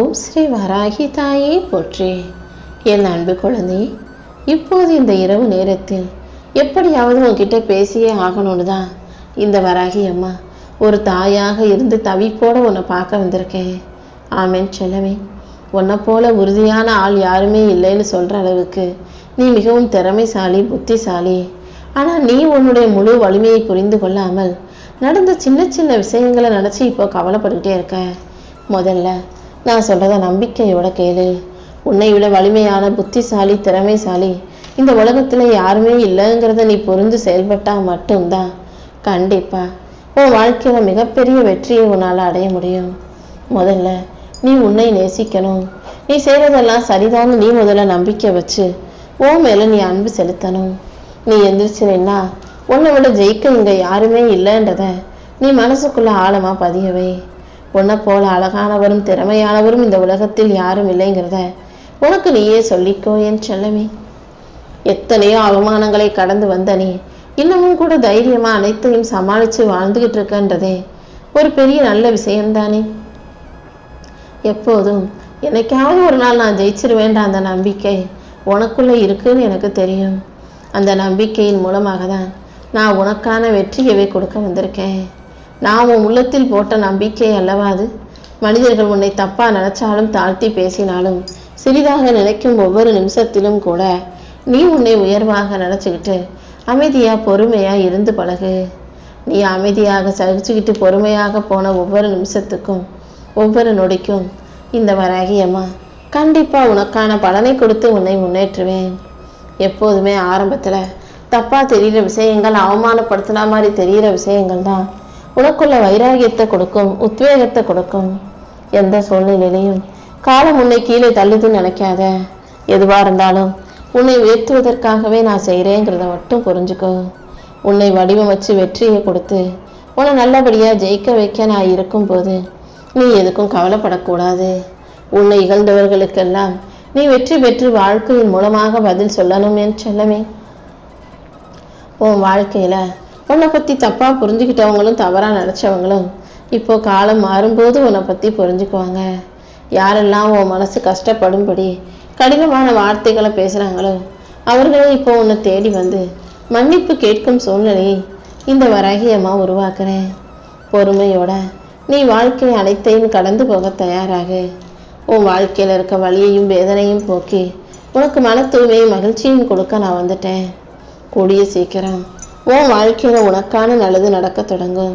ஓம் ஸ்ரீ வராகி தாயே போற்றி. என் அன்பு குழந்தை, இப்போது இந்த இரவு நேரத்தில் எப்படியாவது உன்கிட்ட பேசியே ஆகணும்னு தான் இந்த வராகி அம்மா ஒரு தாயாக இருந்து தவிப்போட உன்னை பார்க்க வந்திருக்கேன். ஆமேன் செல்லவே. உன்னை போல உறுதியான ஆள் யாருமே இல்லைன்னு சொல்கிற அளவுக்கு நீ மிகவும் திறமைசாலி, புத்திசாலி. ஆனால் நீ உன்னுடைய முழு வலிமையை புரிந்து கொள்ளாமல் நடந்த சின்ன சின்ன விஷயங்களை நினச்சி இப்போ கவலைப்பட்டுக்கிட்டே இருக்க. முதல்ல நான் சொல்கிறத நம்பிக்கையோட கேளு. உன்னை விட வலிமையான, புத்திசாலி, திறமைசாலி இந்த உலகத்தில் யாருமே இல்லைங்கிறத நீ புரிந்து செயல்பட்டால் மட்டும்தான் கண்டிப்பாக உன் வாழ்க்கையில் மிகப்பெரிய வெற்றியை உன்னால் அடைய முடியும். முதல்ல நீ உன்னை நேசிக்கணும். நீ செய்கிறதெல்லாம் சரிதான். நீ முதல்ல நம்பிக்கை வச்சு உன் மேலே நீ அன்பு செலுத்தணும். நீ எந்திரிச்சினா உன்னை விட ஜெயிக்க இங்கே யாருமே இல்லைன்றத நீ மனசுக்குள்ள ஆழமாக பதியவை. உன்னை போல அழகானவரும் திறமையானவரும் இந்த உலகத்தில் யாரும் இல்லைங்கிறத உனக்கு நீயே சொல்லிக்கோ என் செல்லமே. எத்தனையோ அவமானங்களை கடந்து வந்த நீ இன்னமும் கூட தைரியமா அனைத்தையும் சமாளித்து வாழ்ந்துகிட்டு இருக்கன்றதே ஒரு பெரிய நல்ல விஷயம்தானே. எப்போதும் என்னைக்காவது ஒரு நாள் நான் ஜெயிச்சிருவேண்ட அந்த நம்பிக்கை உனக்குள்ள இருக்குன்னு எனக்கு தெரியும். அந்த நம்பிக்கையின் மூலமாக தான் நான் உனக்கான வெற்றியவே கொடுக்க வந்திருக்கேன். நான் உன் உள்ளத்தில் போட்ட நம்பிக்கை அல்லவா அது. மனிதர்கள் உன்னை தப்பா நினைச்சாலும், தாழ்த்தி பேசினாலும், சிறிதாக நினைக்கும் ஒவ்வொரு நிமிஷத்திலும் கூட நீ உன்னை உயர்வாக நினச்சிக்கிட்டு அமைதியா பொறுமையா இருந்து பழகு. நீ அமைதியாக சகிச்சுக்கிட்டு பொறுமையாக போன ஒவ்வொரு நிமிஷத்துக்கும், ஒவ்வொரு நொடிக்கும் இந்த வராகி அம்மா கண்டிப்பா உனக்கான பலனை கொடுத்து உன்னை முன்னேற்றுவேன். எப்போதுமே ஆரம்பத்துல தப்பா தெரிகிற விஷயங்கள், அவமானப்படுத்தின மாதிரி தெரிகிற விஷயங்கள் தான் உனக்குள்ள வைராகியத்தை கொடுக்கும், உத்வேகத்தை கொடுக்கும். எந்த சூழ்நிலையிலையும் காலம் உன்னை கீழே தள்ளுதுன்னு நினைக்காத. எதுவா இருந்தாலும் உன்னை உயர்த்துவதற்காகவே நான் செய்கிறேங்கிறத மட்டும் புரிஞ்சுக்கோ. உன்னை வடிவமைச்சு வெற்றியை கொடுத்து உன்னை நல்லபடியா ஜெயிக்க வைக்க நான் இருக்கும்போது நீ எதுக்கும் கவலைப்படக்கூடாது. உன்னை இகழ்ந்தவர்களுக்கெல்லாம் நீ வெற்றி பெற்று வாழ்க்கையின் மூலமாக பதில் சொல்லணும் என் செல்லமே. உன் வாழ்க்கையில உன்னை பத்தி தப்பா புரிஞ்சுக்கிட்டவங்களும் தவறா நினைச்சவங்களும் இப்போ காலம் மாறும்போது உன்னை பத்தி புரிஞ்சுக்குவாங்க. யாரெல்லாம் உன் மனசு கஷ்டப்படும்படி கடினமான வார்த்தைகளை பேசுறாங்களோ அவர்களே இப்போ உன்னை தேடி வந்து மன்னிப்பு கேட்கும் சூழ்நிலையை இந்த வராகி அம்மா உருவாக்குறேன். பொறுமையோட நீ வாழ்க்கை அனைத்தையும் கடந்து போக தயாராகு. உன் வாழ்க்கையில இருக்க வலியையும் வேதனையும் போக்கி உனக்கு மன தூய்மையும் மகிழ்ச்சியும் கொடுக்க நான் வந்துட்டேன். கூடிய சீக்கிரம் உன் வாழ்க்கையில உனக்கான நல்லது நடக்க தொடங்கும்.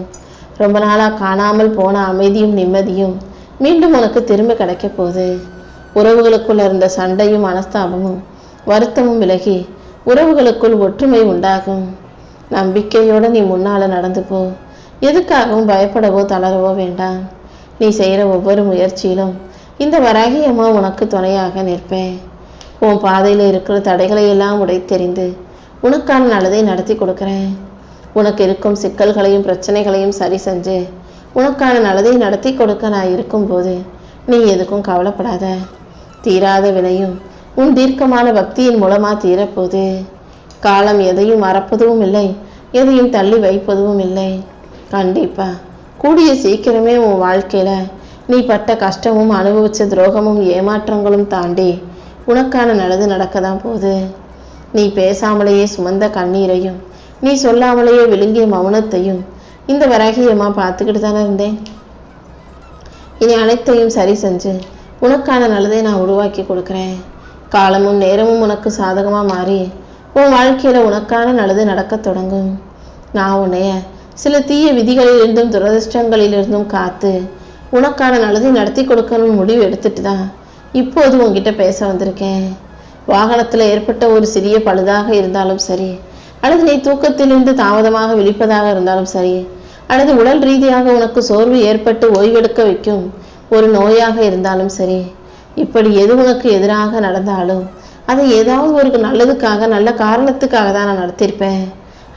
ரொம்ப நாளா காணாமல் போன அமைதியும் நிம்மதியும் மீண்டும் உனக்கு திரும்ப கிடைக்க போகுது. உறவுகளுக்குள்ள இருந்த சண்டையும் மனஸ்தாபமும் வருத்தமும் விலகி உறவுகளுக்குள் ஒற்றுமை உண்டாகும். நம்பிக்கையோட நீ முன்னால நடந்து போ. எதுக்காகவும் பயப்படவோ தளரவோ வேண்டாம். நீ செய்யற ஒவ்வொரு முயற்சியிலும் இந்த வராகி அம்மா உனக்கு துணையாக நிற்பேன். உன் பாதையில இருக்கிற தடைகளை எல்லாம் உடைத்தெறிந்து உனக்கான நல்லதை நடத்தி கொடுக்குறேன். உனக்கு இருக்கும் சிக்கல்களையும் பிரச்சனைகளையும் சரி செஞ்சு உனக்கான நல்லதை நடத்தி கொடுக்க நான் இருக்கும்போது நீ எதுக்கும் கவலைப்படாத. தீராத வினையும் உன் தீர்க்கமான பக்தியின் மூலமா தீரப்போது. காலம் எதையும் மறப்பதும் இல்லை, எதையும் தள்ளி வைப்பதும் இல்லை. கண்டிப்பா கூடிய சீக்கிரமே உன் வாழ்க்கையில நீ பட்ட கஷ்டமும் அனுபவிச்ச துரோகமும் ஏமாற்றங்களும் தாண்டி உனக்கான நல்லது நடக்கதான் போகுது. நீ பேசாமலேயே சுமந்த கண்ணீரையும், நீ சொல்லாமலேயே விழுங்கிய மௌனத்தையும் இந்த வராகியம்மா பார்த்துக்கிட்டு தானே இருந்தேன். இனி அனைத்தையும் சரி செஞ்சு உனக்கான நல்லதை நான் உருவாக்கி கொடுக்குறேன். காலமும் நேரமும் உனக்கு சாதகமா மாறி உன் வாழ்க்கையில உனக்கான நல்லது நடக்க தொடங்கும். நான் உன்னைய சில தீய விதிகளிலிருந்தும் துரதிருஷ்டங்களிலிருந்தும் காத்து உனக்கான நல்லதை நடத்தி கொடுக்கணும்னு முடிவு எடுத்துட்டு தான் இப்போது உன்கிட்ட பேச வந்திருக்கேன். வாகனத்துல ஏற்பட்ட ஒரு சிறிய பழுதாக இருந்தாலும் சரி, அல்லது நீ தூக்கத்திலிருந்து தாமதமாக விழிப்பதாக இருந்தாலும் சரி, அல்லது உடல் ரீதியாக உனக்கு சோர்வு ஏற்பட்டு ஓய்வெடுக்க வைக்கும் ஒரு நோயாக இருந்தாலும் சரி, இப்படி எது உனக்கு எதிராக நடந்தாலும் அதை ஏதாவது ஒரு நல்லதுக்காக, நல்ல காரணத்துக்காக தான் நான் நடத்தியிருப்பேன்.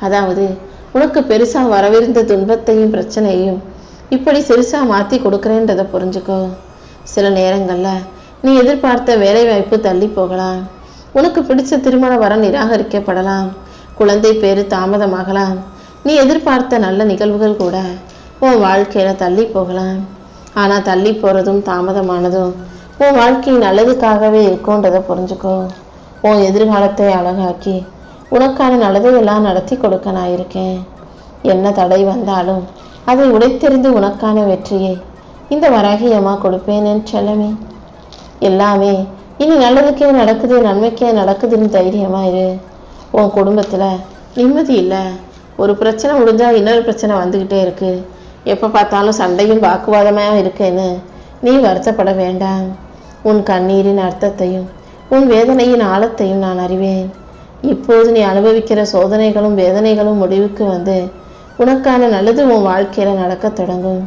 அதாவது உனக்கு பெருசா வரவிருந்த துன்பத்தையும் பிரச்சனையும் இப்படி சிறுசா மாத்தி கொடுக்குறேன்றதை புரிஞ்சுக்கோ. சில நேரங்கள்ல நீ எதிர்பார்த்த வேலை வாய்ப்பு தள்ளி போகலாம். உனக்கு பிடிச்ச திருமண வரம் நிராகரிக்கப்படலாம். குழந்தை பேரு தாமதமாகலாம். நீ எதிர்பார்த்த நல்ல நிகழ்வுகள் கூட உன் வாழ்க்கையில தள்ளி போகலாம். ஆனா தள்ளி போறதும் தாமதமானதும் உன் வாழ்க்கை நல்லதுக்காகவே இருக்கும்ன்றதை புரிஞ்சுக்கோ. உன் எதிர்காலத்தை அழகாக்கி உனக்கான நல்லதையெல்லாம் நடத்தி கொடுக்க நான் இருக்கேன். என்ன தடை வந்தாலும் அதை உடைத்தெறிந்து உனக்கான வெற்றியை இந்த வராகி அம்மா கொடுப்பேன் என் செல்லமே. எல்லாமே இனி நல்லதுக்கே நடக்குது, நன்மைக்கே நடக்குதுன்னு தைரியமா இரு. உன் குடும்பத்துல நிம்மதி இல்லை. ஒரு பிரச்சனை முடிஞ்சா இன்னொரு பிரச்சனை வந்துக்கிட்டே இருக்கு. எப்போ பார்த்தாலும் சண்டையும் வாக்குவாதமாக இருக்கேன்னு நீ வருத்தப்பட வேண்டாம். உன் கண்ணீரின் அர்த்தத்தையும் உன் வேதனையின் ஆழத்தையும் நான் அறிவேன். இப்போது நீ அனுபவிக்கிற சோதனைகளும் வேதனைகளும் முடிவுக்கு வந்து உனக்கான நல்லது உன் வாழ்க்கையில நடக்க தொடங்கும்.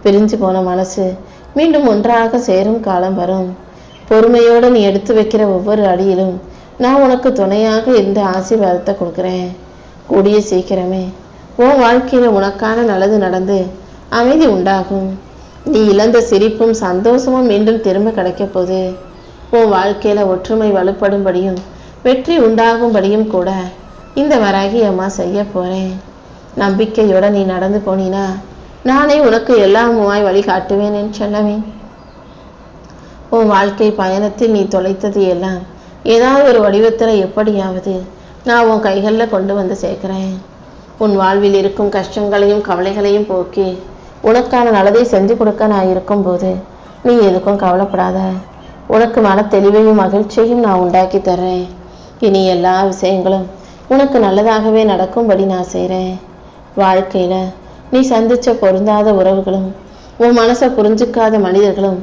பிரிஞ்சு போன மனசு மீண்டும் ஒன்றாக சேரும் காலம் வரும். பொறுமையோடு நீ எடுத்து வைக்கிற ஒவ்வொரு அடியிலும் நான் உனக்கு துணையாக இருந்து ஆசீர்வாதத்தை கொடுக்குறேன். கூடிய சீக்கிரமே உன் வாழ்க்கையில உனக்கான நல்லது நடந்து அமைதி உண்டாகும். நீ இழந்த சிரிப்பும் சந்தோஷமும் மீண்டும் திரும்ப கிடைக்க போகுது. உன் வாழ்க்கையில ஒற்றுமை வலுப்படும்படியும் வெற்றி உண்டாகும்படியும் கூட இந்த வராகி அம்மா செய்ய போறேன். நம்பிக்கையோட நீ நடந்து போனீனா நானே உனக்கு எல்லாமுமாய் வழி காட்டுவேன் என் செல்லமே. உன் வாழ்க்கை பயணத்தில் நீ தொலைத்தது எல்லாம் ஏதாவது ஒரு வடிவத்துல எப்படியாவது நான் உன் கைகளில் கொண்டு வந்து சேர்க்கிறேன். உன் வாழ்வில் இருக்கும் கஷ்டங்களையும் கவலைகளையும் போக்கி உனக்கான நல்லதை செஞ்சு கொடுக்க நான் இருக்கும்போது நீ எதுக்கும் கவலைப்படாத. உனக்கு மன தெளிவையும் மகிழ்ச்சியையும் நான் உண்டாக்கி தர்றேன். இனி எல்லா விஷயங்களும் உனக்கு நல்லதாகவே நடக்கும்படி நான் செய்கிறேன். வாழ்க்கையில நீ சந்திச்ச பொருந்தாத உறவுகளும் உன் மனசை புரிஞ்சுக்காத மனிதர்களும்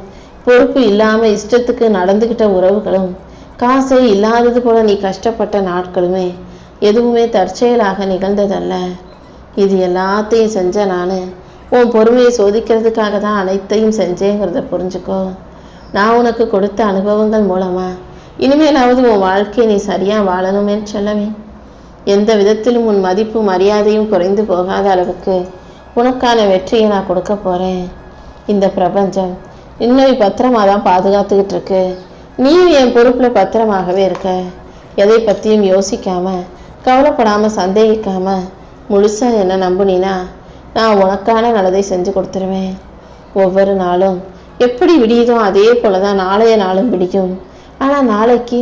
பொறுப்பு இல்லாம இஷ்டத்துக்கு நடந்துகிட்ட உறவுகளும் காசே இல்லாதது போல நீ கஷ்டப்பட்ட நாட்களுமே எதுவுமே தற்செயலாக நிகழ்ந்ததல்ல. இது எல்லாத்தையும் செஞ்ச நான் உன் பொறுமையை சோதிக்கிறதுக்காக தான் அனைத்தையும் செஞ்சேங்கிறத புரிஞ்சுக்கோ. நான் உனக்கு கொடுத்த அனுபவங்கள் மூலமா இனிமேலாவது உன் வாழ்க்கையை நீ சரியா வாழணுமே செல்லவே. எந்த விதத்திலும் உன் மதிப்பு மரியாதையும் குறைந்து போகாத அளவுக்கு உனக்கான வெற்றியை நான் கொடுக்க போறேன். இந்த பிரபஞ்சம் இன்னும் பத்திரமா தான் பாதுகாத்துக்கிட்டு இருக்கு. நீயும் என் பொறுப்புல பத்திரமாகவே இருக்க. எதை பத்தியும் யோசிக்காம கவலைப்படாம சந்தேகிக்காம முழுசா என்ன நம்புனீனா நான் உனக்கான நல்லதை செஞ்சு கொடுத்துருவேன். ஒவ்வொரு நாளும் எப்படி விடியுதோ அதே போலதான் நாளைய நாளும் விடியும். ஆனா நாளைக்கு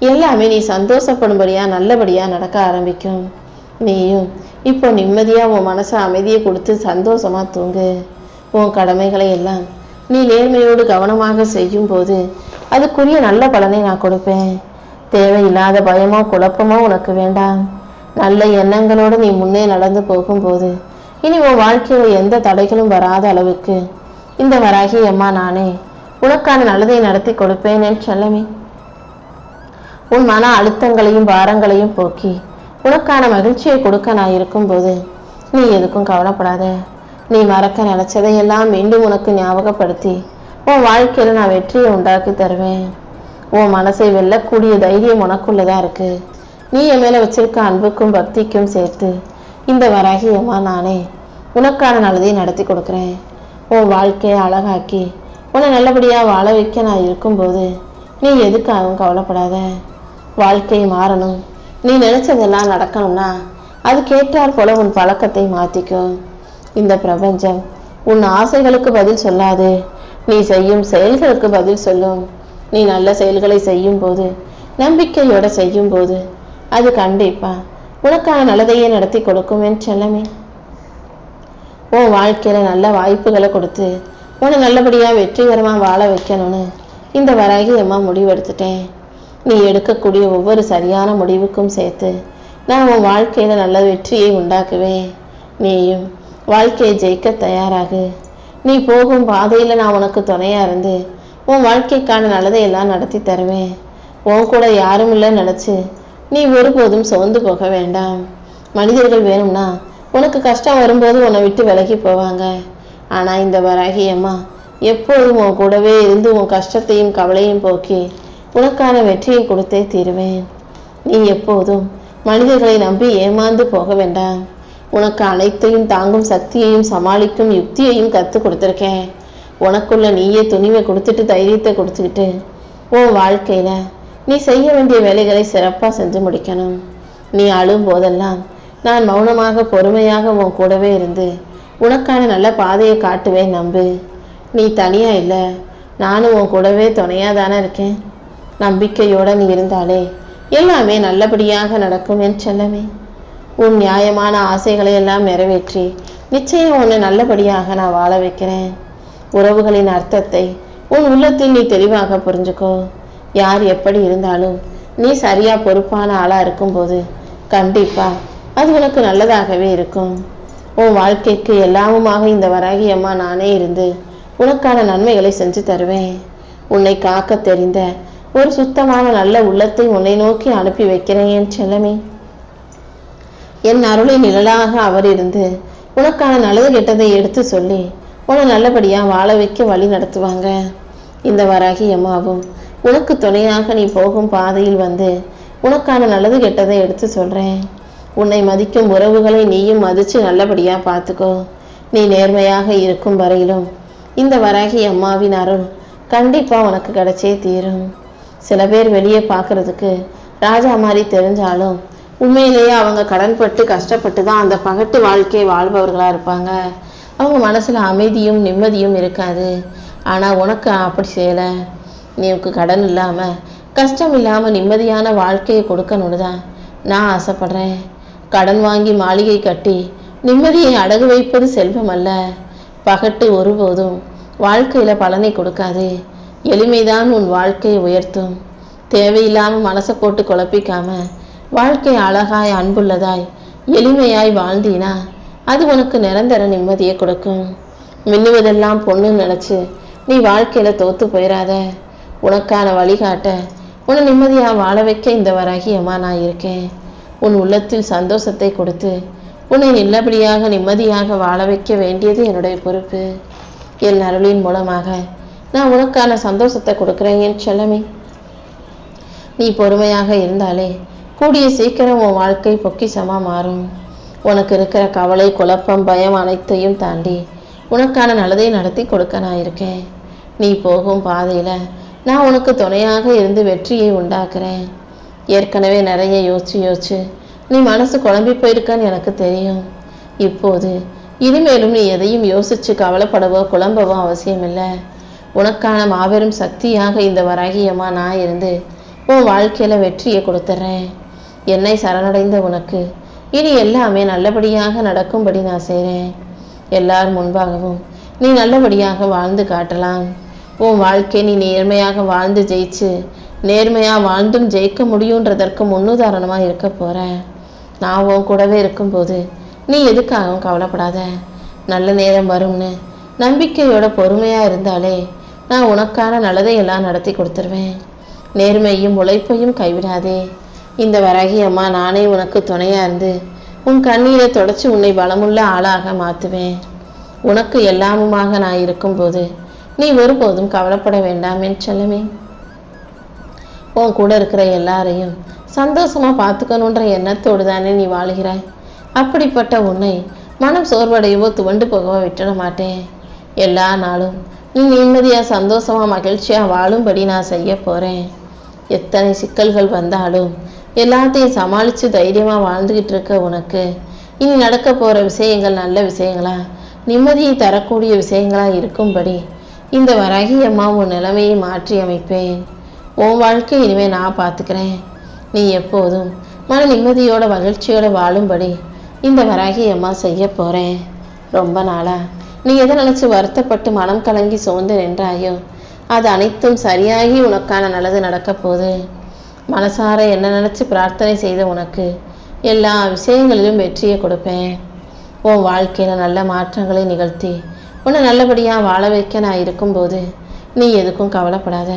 எல்லாமே நீ சந்தோஷப்படும்படியா நல்லபடியா நடக்க ஆரம்பிக்கும். நீயும் இப்போ நிம்மதியா உன் மனசை அமைதியை கொடுத்து சந்தோஷமா தூங்கு. உன் கடமைகளை எல்லாம் நீ நேர்மையோடு கவனமாக செய்யும் போது அதுக்குரிய நல்ல பலனை நான் கொடுப்பேன். தேவையில்லாத பயமோ குழப்பமோ உனக்கு வேண்டாம். நல்ல எண்ணங்களோடு நீ முன்னே நடந்து போகும்போது இனி உன் வாழ்க்கையில எந்த தடைகளும் வராத அளவுக்கு இந்த வராகி அம்மா நானே உனக்கான நல்லதை நடத்தி கொடுப்பேன் என் செல்லமே. உன் மன அழுத்தங்களையும் பாரங்களையும் போக்கி உனக்கான மகிழ்ச்சியை கொடுக்க நான் இருக்கும்போது நீ எதுக்கும் கவலைப்படாத. நீ மறக்க நினைச்சதையெல்லாம் மீண்டும் உனக்கு ஞாபகப்படுத்தி உன் வாழ்க்கையில நான் வெற்றியை உண்டாக்கி தருவேன். உன் மனசை வெல்லக்கூடிய தைரியம் உனக்குள்ளதா இருக்கு. நீ என் மேல வச்சிருக்க அன்புக்கும் பக்திக்கும் சேர்த்து இந்த வராகி அம்மா நானே உனக்கான நல்லதை நடத்தி கொடுக்குறேன். உன் வாழ்க்கையை அழகாக்கி உன்னை நல்லபடியா வாழ வைக்க நான் இருக்கும்போது நீ எதுக்காகவும் கவலைப்படாத. வாழ்க்கை மாறணும், நீ நினைச்சதெல்லாம் நடக்கணும்னா அது கேட்டார் போல உன் பழக்கத்தை மாத்திக்கோ. இந்த பிரபஞ்சம் உன் ஆசைகளுக்கு பதில் சொல்லாது, நீ செய்யும் செயல்களுக்கு பதில் சொல்லும். நீ நல்ல செயல்களை செய்யும் போது நம்பிக்கையோட செய்யும் போது அது கண்டிப்பா உனக்கான நல்லதையே நடத்தி கொடுக்கும் என் செல்லமே. உன் வாழ்க்கையில நல்ல வாய்ப்புகளை கொடுத்து உன்னை நல்லபடியா வெற்றிகரமா வாழ வைக்கணும்னு இந்த வராகி அம்மா முடிவெடுத்துட்டேன். நீ எடுக்கக்கூடிய ஒவ்வொரு சரியான முடிவுக்கும் சேர்த்து நான் உன் வாழ்க்கையில நல்ல வெற்றியை உண்டாக்குவேன். நீயும் வாழ்க்கையை ஜெயிக்க தயாராகு. நீ போகும் பாதையில நான் உனக்கு துணையா இருந்து உன் வாழ்க்கைக்கான நல்லதையெல்லாம் நடத்தி தருவேன். உன் கூட யாரும் இல்லை நினைச்சு நீ ஒருபோதும் சோர்ந்து போக வேண்டாம். மனிதர்கள் வேணும்னா உனக்கு கஷ்டம் வரும்போது உன்னை விட்டு விலகி போவாங்க. ஆனா இந்த வராகி அம்மா எப்போதும் உன் கூடவே இருந்து உன் கஷ்டத்தையும் கவலையும் போக்கி உனக்கான வெற்றியை கொடுத்தே தீருவேன். நீ எப்போதும் மனிதர்களை நம்பி ஏமாந்து போக வேண்டாம். உனக்கு அனைத்தையும் தாங்கும் சக்தியையும் சமாளிக்கும் யுக்தியையும் கத்து கொடுத்துருக்கேன். உனக்குள்ள நீயே துணிவை கொடுத்துட்டு தைரியத்தை கொடுத்துக்கிட்டு உன் வாழ்க்கையில நீ செய்ய வேண்டிய வேலைகளை சிறப்பா செஞ்சு முடிக்கணும். நீ அழும் போதெல்லாம் நான் மௌனமாக பொறுமையாக உன் கூடவே இருந்து உனக்கான நல்ல பாதையை காட்டுவேன். நம்பு, நீ தனியா இல்லை, நானும் உன் கூடவே துணையாக தானே இருக்கேன். நம்பிக்கையோடு நீ இருந்தாலே எல்லாமே நல்லபடியாக நடக்கும் என் செல்லமே. உன் நியாயமான ஆசைகளை எல்லாம் நிறைவேற்றி நிச்சயம் உன்னை நல்லபடியாக நான் வாழ வைக்கிறேன். உறவுகளின் அர்த்தத்தை உன் உள்ளத்தில் நீ தெளிவாக புரிஞ்சுக்கோ. யார் எப்படி இருந்தாலும் நீ சரியா பொறுப்பான ஆளா இருக்கும்போது கண்டிப்பா அது உனக்கு நல்லதாகவே இருக்கும். உன் வாழ்க்கைக்கு எல்லாமுமாக இந்த வராகி அம்மா நானே இருந்து உனக்கான நன்மைகளை செஞ்சு தருவேன். உன்னை காக்க தெரிந்த ஒரு சுத்தமான நல்ல உள்ளத்தை உன்னை நோக்கி அனுப்பி வைக்கிறேன் என் செல்லமே. என் அருளின் நிழலாக அவர் இருந்து உனக்கான நல்லது கெட்டதை எடுத்து சொல்லி உன்னை நல்லபடியா வாழ வைக்க வழி நடத்துவாங்க. இந்த வராகி அம்மாவும் உனக்கு துணையாக நீ போகும் பாதையில் வந்து உனக்கான நல்லது கெட்டதை எடுத்து சொல்றேன். உன்னை மதிக்கும் உறவுகளை நீயும் மதிச்சு நல்லபடியா பார்த்துக்கோ. நீ நேர்மையாக இருக்கும் வரையிலும் இந்த வராகி அம்மாவின் அருள் கண்டிப்பா உனக்கு கிடைச்சே தீரும். சில பேர் வெளியே பார்க்கறதுக்கு ராஜா மாதிரி தெரிஞ்சாலும் உண்மையிலேயே அவங்க கடன்பட்டு கஷ்டப்பட்டு தான் அந்த பகட்டு வாழ்க்கையை வாழ்பவர்களா இருப்பாங்க. அவங்க மனசுல அமைதியும் நிம்மதியும் இருக்காது. ஆனா உனக்கு அப்படி செய்யலை. நீக்கு கடன் இல்லாம கஷ்டம் இல்லாம நிம்மதியான வாழ்க்கையை கொடுக்கணும்னு தான் நான் ஆசைப்படுறேன். கடன் வாங்கி மாளிகை கட்டி நிம்மதியை அடகு வைப்பது செல்வம் அல்ல. பகட்டு ஒருபோதும் வாழ்க்கையில பலனை கொடுக்காது. எளிமைதான் உன் வாழ்க்கையை உயர்த்தும். தேவையில்லாம மனசை போட்டு குழப்பிக்காம வாழ்க்கை அழகாய் அன்புள்ளதாய் எளிமையாய் வாழ்ந்தீனா அது உனக்கு நிரந்தர நிம்மதியை கொடுக்கும். மின்னுவதெல்லாம் பொண்ணு நினைச்சு நீ வாழ்க்கையில தோத்து போயிடாத. உனக்கான வழிகாட்ட உன்னை நிம்மதியா வாழ வைக்க இந்த வராகி அம்மா நான் இருக்கேன். உன் உள்ளத்தில் சந்தோஷத்தை கொடுத்து உன்னை நல்லபடியாக நிம்மதியாக வாழ வைக்க வேண்டியது என்னுடைய பொறுப்பு. என் அருளின் மூலமாக நான் உனக்கான சந்தோஷத்தை கொடுக்குறேன் என் செல்லமே. நீ பொறுமையாக இருந்தாலே கூடிய சீக்கிரம் உன் வாழ்க்கை பொக்கிஷமா மாறும். உனக்கு இருக்கிற கவலை, குழப்பம், பயம் அனைத்தையும் தாண்டி உனக்கான நல்லதை நடத்தி கொடுக்க நான் இருக்கேன். நீ போகும் பாதையில நான் உனக்கு துணையாக இருந்து வெற்றியை உண்டாக்குறேன். ஏற்கனவே நிறைய யோசிச்சு நீ மனசு குழம்பி போயிருக்கான்னு எனக்கு தெரியும். இப்போது இனிமேலும் நீ எதையும் யோசிச்சு கவலைப்படவோ குழம்பவோ அவசியம் இல்லை. உனக்கான மாபெரும் சக்தியாக இந்த வராகி அம்மா நான் இருந்து உன் வாழ்க்கையில வெற்றியை கொடுத்துட்றேன். என்னை சரணடைந்த உனக்கு இனி எல்லாமே நல்லபடியாக நடக்கும்படி நான் செய்கிறேன். எல்லார் முன்பாகவும் நீ நல்லபடியாக வாழ்ந்து காட்டலாம். உன் வாழ்க்கை நீ நேர்மையாக வாழ்ந்து ஜெயிச்சு நேர்மையாக வாழ்ந்தும் ஜெயிக்க முடியுன்றதற்கு முன்னுதாரணமாக இருக்க போற. நான் உன் கூடவே இருக்கும்போது நீ எதுக்காகவும் கவலைப்படாத. நல்ல நேரம் வரும்னு நம்பிக்கையோட பொறுமையாக இருந்தாலே நான் உனக்கான நல்லதை எல்லாம் நடத்தி கொடுத்துருவேன். நேர்மையும் உழைப்பையும் கைவிடாதே. இந்த வராகி அம்மா நானே உனக்கு துணையாக இருந்து உன் கண்ணீரை தொடச்சி உன்னை பலமுள்ள ஆளாக மாற்றுவேன். உனக்கு எல்லாமுமாக நான் இருக்கும்போது நீ ஒருபோதும் கவலைப்பட வேண்டாம் என் செல்லமே. உன் கூட இருக்கிற எல்லாரையும் சந்தோஷமா பார்த்துக்கணுன்ற எண்ணத்தோடு தானே நீ வாழ்கிறாய். அப்படிப்பட்ட உன்னை மனம் சோர்வடையவோ துவண்டு போகவோ விட்டுட மாட்டேன். எல்லா நாளும் நீ நிம்மதியா சந்தோஷமா மகிழ்ச்சியா வாழும்படி நான் செய்ய போறேன். எத்தனை சிக்கல்கள் வந்தாலும் எல்லாத்தையும் சமாளித்து தைரியமாக வாழ்ந்துக்கிட்டு இருக்க உனக்கு இனி நடக்க போகிற விஷயங்கள் நல்ல விஷயங்களா நிம்மதியை தரக்கூடிய விஷயங்களா இருக்கும்படி இந்த வராகி அம்மா உன் நிலைமையை மாற்றி அமைப்பேன். உன் வாழ்க்கை இனிமேல் நான் பார்த்துக்கிறேன். நீ எப்போதும் மன நிம்மதியோட மகிழ்ச்சியோட வாழும்படி இந்த வராகி அம்மா செய்ய போகிறேன். ரொம்ப நாளா நீ எதை நினச்சி வருத்தப்பட்டு மனம் கலங்கி சோர்ந்து நின்றாயோ அது அனைத்தும் சரியாகி உனக்கான நல்லது நடக்க போகுது. மனசார என்ன நினச்சி பிரார்த்தனை செய்த உனக்கு எல்லா விஷயங்களிலும் வெற்றியை கொடுப்பேன். உன் வாழ்க்கையில் நல்ல மாற்றங்களை நிகழ்த்தி உன்னை நல்லபடியாக வாழ வைக்க நான் இருக்கும்போது நீ எதுக்கும் கவலைப்படாத.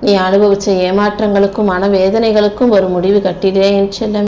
நீ அனுபவித்த ஏமாற்றங்களுக்கும் மனவேதனைகளுக்கும் ஒரு முடிவு கட்டிடுறேன் செல்லம்.